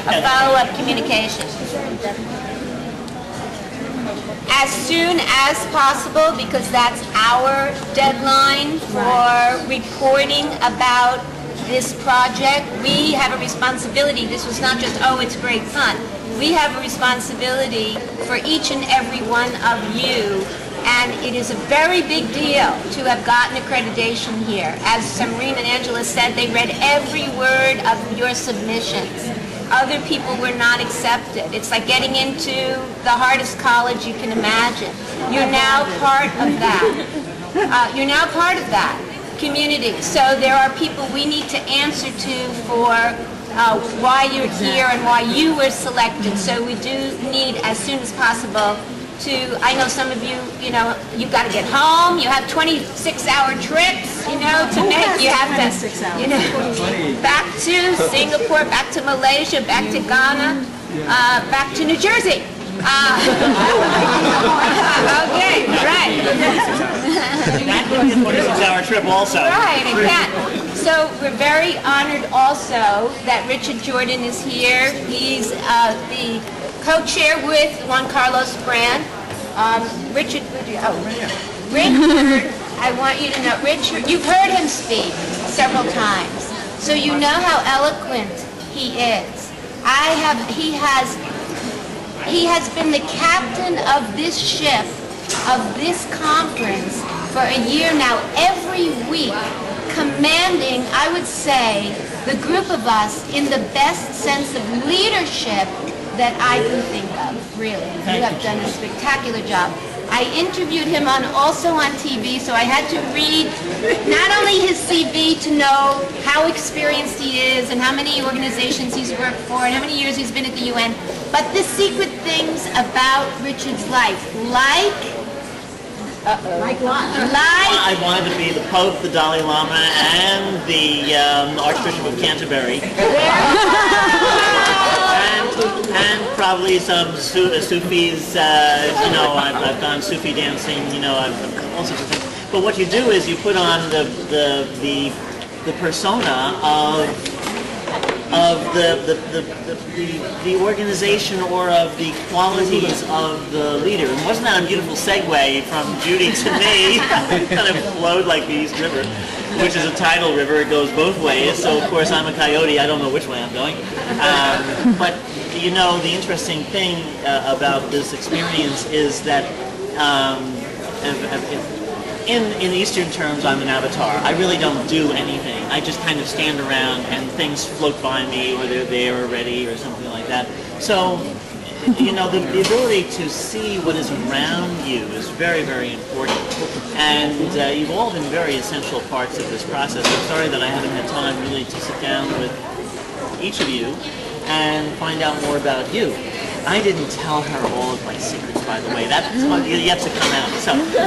a follow-up communication. As soon as possible, because that's our deadline for reporting about this project. We have a responsibility. This was not just, oh, it's great fun. We have a responsibility for each and every one of you, and it is a very big deal to have gotten accreditation here. As Samarine and Angela said, they read every word of your submissions. Other people were not accepted. It's like getting into the hardest college you can imagine. You're now part of that. You're now part of that community. So there are people we need to answer to for why you're here and why you were selected. So we do need, as soon as possible, to, I know some of you, you've got to get home, you have 26-hour trips, to make, you have to, back to Singapore, back to Malaysia, back to Ghana, back to New Jersey. Okay, right. That could be a 26-hour trip also. Right, it can. So we're very honored also that Richard Jordan is here. He's the co-chair with Juan Carlos Brand. Richard, I want you to know, Richard, you've heard him speak several times, so you know how eloquent he is. He has been the captain of this ship, of this conference, for a year now, every week, commanding, I would say, the group of us in the best sense of leadership that I can think of, really. You have done a spectacular job. I interviewed him also on TV, so I had to read not only his CV to know how experienced he is and how many organizations he's worked for and how many years he's been at the UN, but the secret things about Richard's life, like what? I wanted to be the Pope, the Dalai Lama, and the Archbishop of Canterbury. And probably some Sufis, I've done Sufi dancing, I've all sorts of things. But what you do is you put on the persona of the organization or of the qualities of the leader. And wasn't that a beautiful segue from Judy to me? Kind of flowed like the East River, which is a tidal river. It goes both ways. So of course I'm a coyote. I don't know which way I'm going. But the interesting thing about this experience is that in Eastern terms, I'm an avatar. I really don't do anything. I just kind of stand around and things float by me, or they're there already, or something like that. So, the ability to see what is around you is very, very important. And you've all been very essential parts of this process. I'm sorry that I haven't had time really to sit down with each of you and find out more about you. I didn't tell her all of my secrets, by the way. That's yet to come out.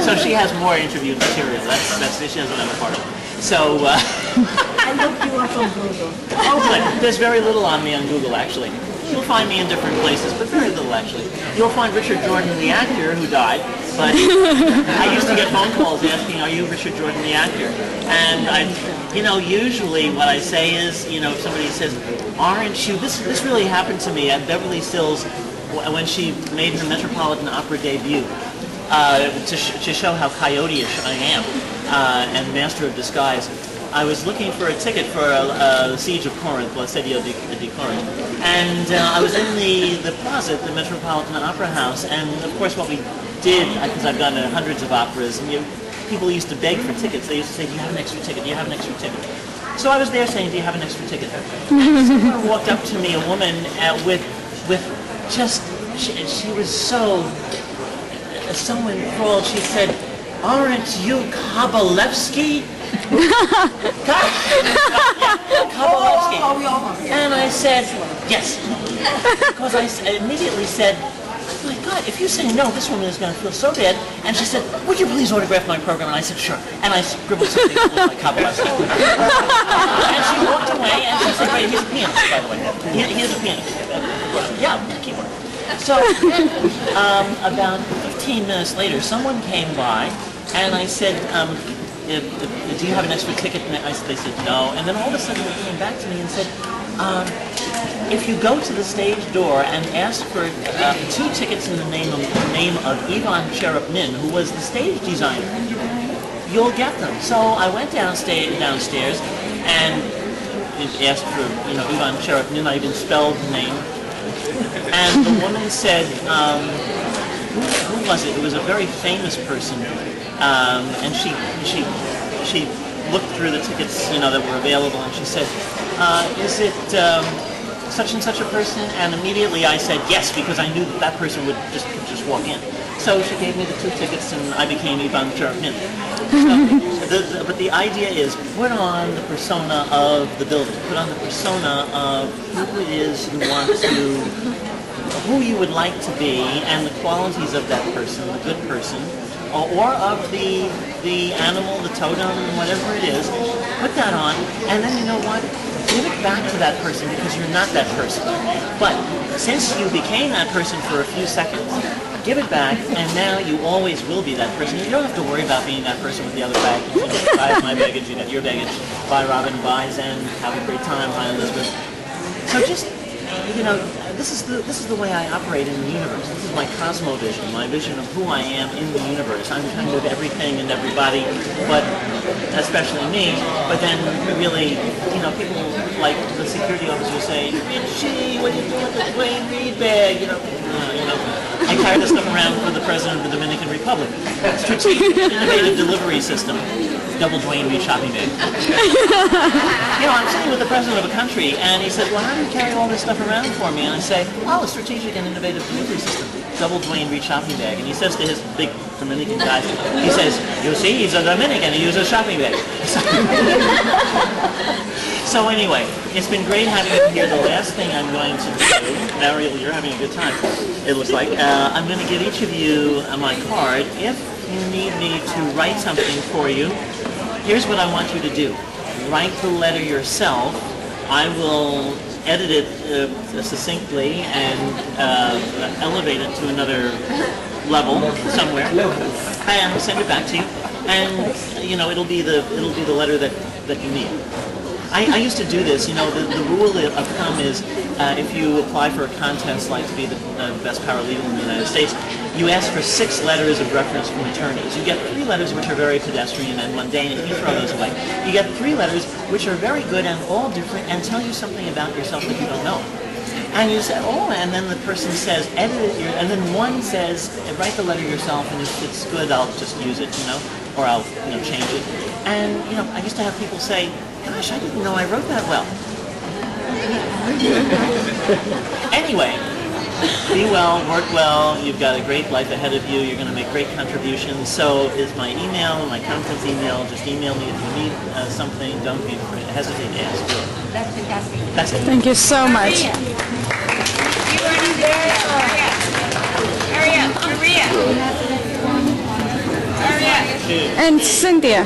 So she has more interview material. She doesn't have a part of it. So I looked you up on Google. Oh, good. There's very little on me on Google, actually. You'll find me in different places, but very little, actually. You'll find Richard Jordan, the actor, who died. But I used to get phone calls asking, "Are you Richard Jordan, the actor?" And usually what I say is, if somebody says, "Aren't you?" This really happened to me at Beverly Stills when she made her Metropolitan Opera debut, to show how coyote-ish I am, and master of disguise. I was looking for a ticket for the Siege of Corinth, l'Assedio di Corinth, and I was in the plaza at the Metropolitan Opera House, and of course what we did, because I've done hundreds of operas, and people used to beg for tickets. They used to say, "Do you have an extra ticket? Do you have an extra ticket?" So I was there saying, "Do you have an extra ticket?" And someone walked up to me, a woman with just, she was so enthralled. She said, "Aren't you Kabalevsky?" Kabalevsky. And I said, "Yes." Because I immediately said, "Oh my God, if you say no, this woman is going to feel so bad." And she said, "Would you please autograph my program?" And I said, "Sure." And I scribbled something that looked like Kabalevsky. And she walked away, and she said, "Great, he's a pianist, by the way. He is a pianist." Yeah, keyboard. So about 15 minutes later, someone came by, and I said, "Do you have an extra ticket?" And they said no. And then all of a sudden they came back to me and said, if you go to the stage door and ask for 2 tickets in the name of Ivan Cherepnin, who was the stage designer, you'll get them. So I went downstairs and asked for, Ivan Cherepnin. I even spelled the name. And the woman said, who was it? It was a very famous person. And she looked through the tickets, that were available, and she said, is it such and such a person? And immediately I said yes, because I knew that person would just walk in. So she gave me the 2 tickets, and I became Ivan Cherepnin. But the idea is, put on the persona of the building, put on the persona of who it is you want to, who you would like to be, and the qualities of that person, the good person, or of the animal, the totem, whatever it is. Put that on, and then you know what? Give it back to that person, because you're not that person. But since you became that person for a few seconds, give it back, and now you always will be that person. You don't have to worry about being that person with the other baggage. I have my baggage, you got your baggage. Bye, Robin. Bye, Zen. Have a great time. Bye, Elizabeth. So just, this is the way I operate in the universe. This is my cosmovision, my vision of who I am in the universe. I'm kind of everything and everybody, but especially me. But then really, people like the security officers say, "Richie, what are you doing with the Dwayne Reed bag?" I carry this stuff around for the President of the Dominican Republic. Strategic Innovative Delivery System. Double Dwayne Reed shopping bag. I'm sitting with the President of a country, and he said, well, how do you carry all this stuff around for me? And I say, oh, a Strategic and Innovative Delivery System. Double Dwayne Reed shopping bag. And he says to his big Dominican guys, he says, you see, he's a Dominican, he uses a shopping bag. So anyway, it's been great having you here. The last thing I'm going to do, Mariel, you're having a good time, it looks like. I'm going to give each of you my card. If you need me to write something for you, here's what I want you to do. Write the letter yourself. I will edit it succinctly and elevate it to another level somewhere, and send it back to you. And it'll be the letter that you need. I used to do this. The rule of thumb is if you apply for a contest like to be the best paralegal in the United States, you ask for 6 letters of reference from attorneys. You get 3 letters which are very pedestrian and mundane, and you throw those away. You get 3 letters which are very good and all different and tell you something about yourself that you don't know. And you say, oh, and then the person says, edit it, and then one says, write the letter yourself, and if it's good, I'll just use it, or I'll, change it. And, I used to have people say, gosh, I didn't know I wrote that well. Anyway, be well, work well, you've got a great life ahead of you, you're going to make great contributions. So is my email, my conference email. Just email me if you need something. Don't be afraid, hesitate to ask. That's fantastic. That's it. Thank you so much. Maria. And Cynthia.